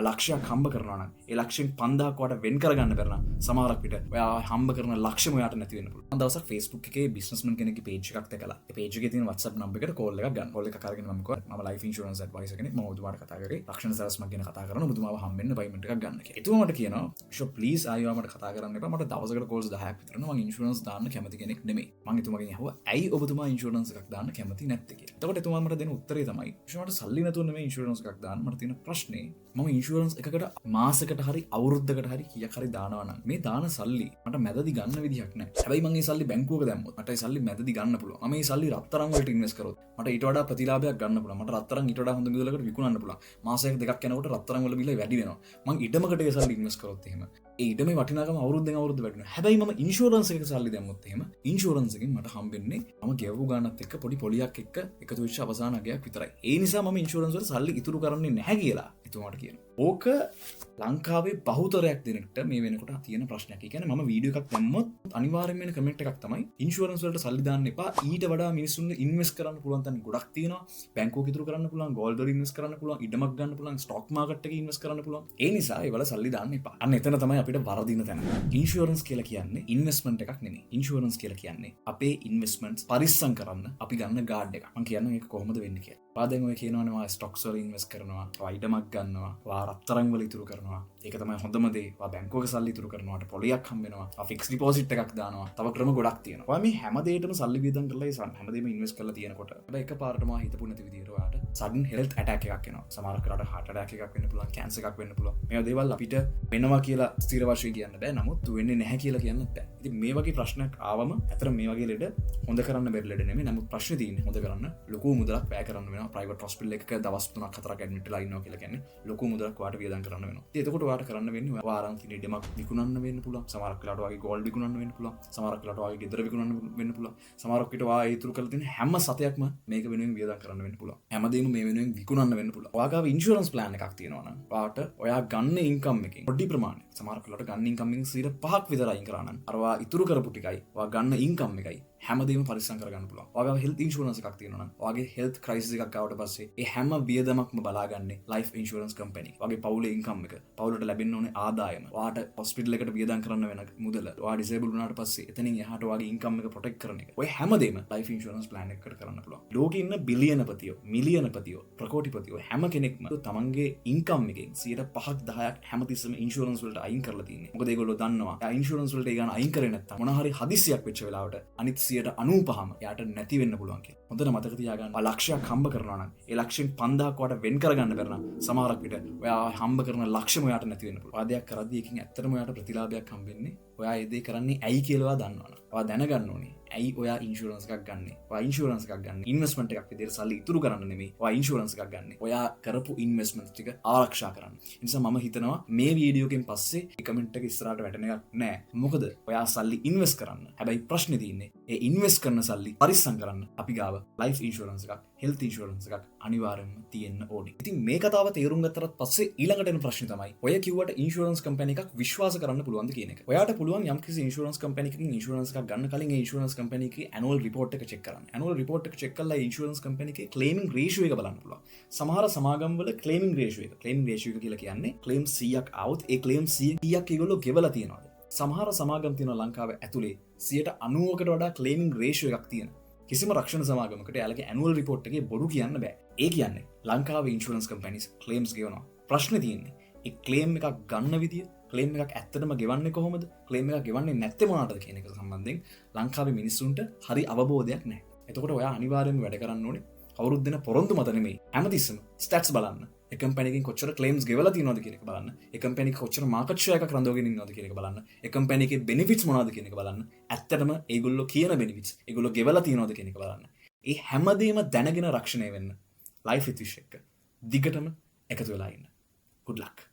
ලක්ෂයක් හම්බ කරනවා නම් ඒ ලක්ෂයෙන් 5000ක් වට වෙන් කරගන්න බැරි නම් සමහරක් විට ඔයා හම්බ කරන ලක්ෂම ඔයාට නැති වෙන්න පුළුවන්. දවසක් Facebook එකේ බිස්නස්මන් කෙනෙක්ගේ page එකක් දැකලා ඒ page එකේ තියෙන WhatsApp number එකට call එකක් ගන්න. call එකක් අරගෙන මම කිව්වා මම life insurance advisor කෙනෙක්. මම ඔබතුමාට කතා කරේ ලක්ෂණ සරස්මක් ගැන කතා කරනවා. ඔබතුමාව හම්බෙන්න appointment එකක් ගන්න කියලා. එතුමා මට කියනවා "sure please ආයෙ මට කතා කරන්න එපා. මට දවසකට calls 10ක් විතර එනවා. මම insurance දාන්න කැමති කෙනෙක් නෙමෙයි." මම එතුමාගෙන් අහුවා "ඇයි ඔබතුමා insurance එකක් දාන්න කැමති නැත්තේ?" කියලා. එතකොට එතුමා මට දෙන උත්තරේ තමයි "sure මට සල්ලි නැතුව නෙමෙයි insurance එකක් දාන්න. මට තියෙන ප්‍රශ්නේ මම insurance එකකට මාසෙකට හරි අවුරුද්දකට හරි කීයක් හරි දානවා නම් මේ දාන සල්ලි මට මැදදි ගන්න විදිහක් නැහැ. හැබැයි මම මේ සල්ලි බැංකුවක දැම්මොත් මට ඒ සල්ලි මැදදි ගන්න පුළුවන්. මම මේ සල්ලි රත්තරන් වලට ඉන්වෙස්ට් කරොත් මට ඊට වඩා ප්‍රතිලාභයක් ගන්න පුළුවන්. මට රත්තරන් ඊට වඩා හොඳ මිලකට විකුණන්න පුළුවන්. මාසයක් දෙකක් යනකොට රත්තරන් වල මිල වැඩි වෙනවා. මම ඉඩමකට ඒ සල්ලි ඉන්වෙස්ට් කරොත් එහෙම ඒ ඉඩමේ වටිනාකම අවුරුද්දෙන් අවුරුද්ද වැඩි වෙනවා. හැබැයි මම ඉන්ෂුරන්ස් එකක සල්ලි දැම්මොත් එහෙම ඉන්ෂුරන්ස් එකෙන් මට හම්බෙන්නේ මම ගෙවපු ගානත් එක්ක පොඩි පොලියක් එක්ක එකතු වෙච්ච අවසාන අගයක් විතරයි. ඒ නිසා මම ඉන්ෂුරන්ස් වල සල්ලි ඉතුරු කරන්නේ නැහැ කියලා එතුමාට කියනවා. ඕක ලංකාවේ බහුතරයක් දෙනෙක්ට මේ වෙනකොට තියෙන ප්‍රශ්නයක්. ඒ කියන්නේ මම වීඩියෝ එකක් දැම්මොත් අනිවාර්යයෙන්ම එන කමෙන්ට් එකක් තමයි ඉන්ෂුරන්ස් වලට සල්ලි දාන්න එපා. ඊට වඩා මිනිස්සුන්ට ඉන්වෙස්ට් කරන්න පුළුවන් තැන් ගොඩක් තියෙනවා. බැංකුවක ඉතුරු කරන්න පුළුවන්, ගෝල්ඩ් වල ඉන්වෙස්ට් කරන්න පුළුවන්, ඉඩමක් ගන්න පුළුවන්, ස්ටොක් මාකට් එකේ ඉන්වෙස්ට් කරන්න පුළුවන්. ඒ නිසා ඒවල සල්ලි දාන්න එපා. අන්න එතන තමයි අපිට වරදින තැන. ඉන්ෂුරන්ස් කියලා කියන්නේ ඉන්වෙස්ට්මන්ට් එකක් නෙමෙයි. ඉන්ෂුරන්ස් කියලා කියන්නේ අපේ ඉන්වෙස්ට්මන්ට්ස් පරිස්සම් කරන්න අපි ගන්න ගාඩ් එකක්. මම කියන්නේ මේක කොහොමද වෙන්නේ කියලා. පාදෙන් ඔය කියනවනේ වා ස්ටොක්ස් වල ඉන්වෙස්ට් කරනවා, ඉඩමක් ගන්නවා, වා රත්තරන් වල ඉතුරු කරනවා. ඒක තමයි හොඳම දේ. වා බැංකුවක සල්ලි ඉතුරු කරනවාට පොලියක් හම්බ වෙනවා. ෆික්ස් ඩිපොසිට් එකක් දානවා. තව ක්‍රම ගොඩක් තියෙනවා. ඔයා මේ හැම දෙයකටම සල්ලි වියදම් කරලා ඒ හැමදේම ඉන්වෙස්ට් කරලා තියෙනකොට හැබැයි එකපාරටම හිතපු නැති විදියට ඔයාට සඩන් හෙල්ත් ඇටැක් එකක් එනවා. සමහරක් වෙලාවට heart attack එකක් වෙන්න පුළුවන්, කැන්සර් එකක් වෙන්න පුළුවන්. මේවා දේවල් අපිට වෙනවා කියලා ස්ථිර වශයෙන් කියන්න බෑ. නමුත් වෙන්නේ නැහැ කියලා කියන්නත් බෑ. ඉතින් මේ වගේ ප්‍රශ්නයක් ආවම අතර මේ වගේ ලෙඩ හොඳ කරන්න බැරි ලෙඩ නෙමෙයි. නමුත් ප්‍රශ්නේ තියෙන්නේ හොඳ කරන්න ලොකු මුදලක් වැය කරන්න වෙනවා. ප්‍රයිවට් හොස්පිටල් එකක දවස් 3ක් 4ක් ඇඩ්මිට් වෙලා ඉන්නවා කියලා කියන්නේ ලොකු මුදලක් වාට වියදම් කරන්න වෙනවා. ඉතින් එතකොට වාට කරන්න වෙන්නේ ඔයා ආරං තියෙන ඉඩමක් විකුණන්න වෙන්න පුළුවන්. සමහරක් වෙලාවට වගේ ගෝල්ඩ් විකුණන්න වෙන්න පුළුවන්. සමහරක් වෙලාවට වගේ ගෙදර විකුණන්න වෙන්න පුළුවන්. සමහරක් විට ඔයා ඉතුරු කරලා තියෙන හැම සතයක්ම මේක වෙනුවෙන් වියදම් කරන්න වෙන්න පුළුවන්. හැමදේම මේ වෙනුවෙන් විකුණන්න වෙන්න පුළුවන්. ඔයාගාව ඉන්ෂුරන්ස් ප්ලෑන් එකක් තියෙනවා නම් ඔයාට ඔයා ගන්න ඉන්කම් එකෙන් පොඩි ප්‍රමාණයක් සමහරක් වෙලාවට ගන්න ඉන්කම් එකෙන් 5% විතර අයින් කරා නම් අරවා ඉතුරු කරපු ටිකයි ඔයා ගන්න ඉන්කම් එකයි හැමදේම පරිස්සම් කරගන්න පුළුවන්. ඔයාගේ හෙල්ත් ඉන්ෂුරන්ස් එකක් තියෙනවා නම් ඔයාගේ හෙල්ත් ක්‍රයිසිස් එකක් ආවට පස්සේ ඒ හැම වියදමක්ම බලාගන්නේ ලයිෆ් ඉන්ෂුරන්ස් කම්පැනි. ඔයාගේ පවුලේ ඉන්කම් එක, පවුලට ලැබෙන්න ඕනේ ආදායම, ඔයාට හොස්පිටල් එකට වියදම් කරන්න වෙන මුදල, ඔයා ඩිසේබල් වුණාට පස්සේ එතනින් එහාට ඔයාගේ ඉන්කම් එක ප්‍රොටෙක්ට් කරන එක. ඔය හැමදේම ලයිෆ් ඉන්ෂුරන්ස් ප්ලෑන් එකකට කරන්න පුළුවන්. ලෝකේ ඉන්න බිලියනපතියෝ, මිලියනපතියෝ, ප්‍රකෝටිපතියෝ හැම කෙනෙක්ම තමන්ගේ ඉන්කම් එකෙන් 5%ක් 10ක් හැමතිස්සෙම ඉන්ෂුරන්ස් වලට අයින් කරලා තියෙන්නේ. මොකද ඒගොල්ලෝ දන්නවා යා ඉන්ෂුරන්ස් වලට ඒ ගාන අයින් කරේ නැත්තම් මොන හරි හදිස්සියක් වෙච්ච වෙලාවට අනිත් 95%ම යාට නැති වෙන්න පුළුවන් කියලා. හොඳට මතක තියාගන්න. ලක්ෂයක් හම්බ කරනවා නම් ඒ ලක්ෂයෙන් 5000ක් වට වෙන් කරගන්න බැරි නම් සමහරක් විට ඔයා හම්බ කරන ලක්ෂම ඔයාට නැති වෙන්න පුළුවන්. වාදයක් කරද්දී එකකින් ඇත්තටම ඔයාට ප්‍රතිලාභයක් හම්බෙන්නේ ඔයා ඒ දේ කරන්නේ ඇයි කියලා ඔයා දන්නවනේ. ඔයා දැනගන්න ඕනේ. ඇයි ඔයා ඉන්ෂුරන්ස් එකක් ගන්නෙ? ඔයා ඉන්ෂුරන්ස් එකක් ගන්න ඉන්වෙස්ට්මන්ට් එකක් විදිහට සල්ලි ඉතුරු කරන්න නෙමෙයි. ඔයා ඉන්ෂුරන්ස් එකක් ගන්නෙ. ඔයා කරපු ඉන්වෙස්ට්මන්ට්ස් ටික ආරක්ෂා කරන්න. ඒ නිසා මම හිතනවා මේ වීඩියෝ එකෙන් පස්සේ ඒ කමෙන්ට් එක ඉස්සරහට වැටෙන එකක් නෑ. මොකද ඔයා සල්ලි ඉන්වෙස්ට් කරන්න. හැබැයි ප්‍රශ්නේ තියෙන්නේ ඒ ඉන්වෙස්ට් කරන සල්ලි පරිස්සම් කරන්න අපි ගාව ලයිෆ් ඉන්ෂුරන්ස් එකක්, හෙල්ත් ඉන්ෂුරන්ස් එකක් අනිවාර්යයෙන්ම තියෙන්න ඕනේ. ඉතින් මේ කතාව තේරුම් ගත්තට පස්සේ ඊළඟට එන ප්‍රශ්නේ තමයි ඔය කිව්වට ඉන්ෂුරන්ස් කම්පැනි එකක් විශ්වාස කරන්න පුළුවන්ද කියන එක. ඔයාට පුළුවන් යම්කිසි ඉන්ෂුරන්ස් කම්පැනි එකකින් ඉන්ෂුරන්ස් එකක් ගන්න කලින් ඒ ඉන්ෂුරන්ස් කම්පැනි එකේ ඇනුවල් රිපෝට් එක චෙක් කරන්න. ඇනුවල් රිපෝට් එක චෙක් කරලා ඉන්ෂුරන්ස් කම්පැනි එකේ ක්ලේමින් රේෂියෝ එක බලන්න පුළුවන්. සමහර සමාගම් වල ක්ලේමින් රේෂියෝ එක කියලා කියන්නේ ක්ලේම් 100ක් આવුත් ඒ ක්ලේම් 100ක් ඒගොල්ලෝ ගෙවලා තියනවාද? සමහර සමාගම් තියෙනවා ලංකාවේ ඇතුලේ 90%කට වඩා ක්ලේමින් රේෂියෝ එකක් තියෙනවා. කිසිම රක්ෂණ සමාගමකට යාලගේ ඇනුවල් රිපෝට් එකේ බොරු කියන්න බෑ. ඒ කියන්නේ ලංකාවේ ඉන්ෂුරන්ස් කම්පැනිස් ක්ලේම්ස් ගෙවනවා. ප්‍රශ්නේ තියෙන්නේ ඒ ක්ලේම් එකක් ගන්න විදිය, ක්ලේම් එකක් ඇත්තටම ගෙවන්නේ කොහොමද? ක්ලේම් එකක් ගෙවන්නේ නැත්තේ මොනවටද කියන එක සම්බන්ධයෙන් ලංකාවේ මිනිස්සුන්ට හරි අවබෝධයක් නැහැ. එතකොට ඔයා අනිවාර්යයෙන්ම වැඩ කරන්න ඕනේ කවුරුත් දෙන පොරොන්දු මත නෙමෙයි. හැමතිස්සෙම ස්ටැට්ස් බලන්න. ඒ කම්පැනි එකෙන් කොච්චර ක්ලේම්ස් ගෙවලා තියෙනවද කියන එක බලන්න. ඒ කම්පැනි එක කොච්චර මාකට් ෂෙයාර් එකක් රඳවගෙන ඉන්නවද කියන එක බලන්න. ඒ කම්පැනි එකේ බෙනිෆිට්ස් මොනවද කියන එක බලන්න. ඇත්තටම ඒගොල්ලෝ කියන බෙනිෆිට්ස් ඒගොල්ලෝ ගෙවලා තියෙනවද කියන එක බලන්න. ඒ හැමදේම දැනගෙන රක්ෂණය වෙන්න ලයිෆ් විත් විශ් එක දිගටම එකතු වෙලා ඉන්න. good luck.